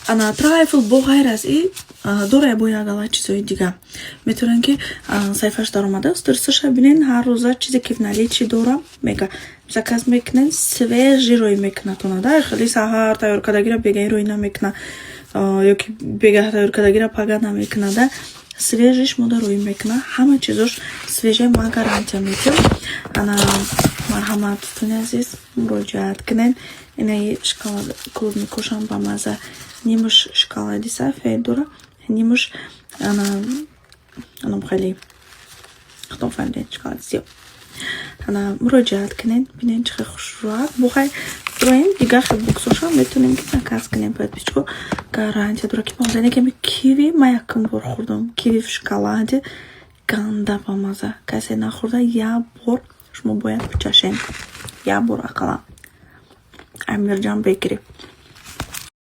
Она трайфл бухайрас и дурай боягала чизои дига. Метавонам ки саҳифаш дар омада стрсаша бинен ҳар рӯза чизе ки в наличии дорам мега заказ мекунен свежи рӯй мекунад онада хеле саҳар тайёр кардагира бегаи рӯй намекунад ё ки бега тайёр кардагира пага намекунада свежиш мода рӯй мекунад ҳама чизош свежа ма гарантия медиҳам. Ана марҳамататони азиз муроҷиат кунен. Инаи шоколад клуб мекушам ба маза нимуш шоколади сафед дора нимуш анам хеле хтофанде шоколад сиё. Ана муроҷиат кунен бинен чӣ хел хушроҳат бухай дроин дига хел буксошам метавонем ки заказ кунем подписчику гарантия дора ки помадане кеми киви ма якум бор хӯрдам киви в шоколаде ганда ба маза касе нахӯрда як бор шумо бояд бичашем як бор ақаллан Амирҷон Бекери.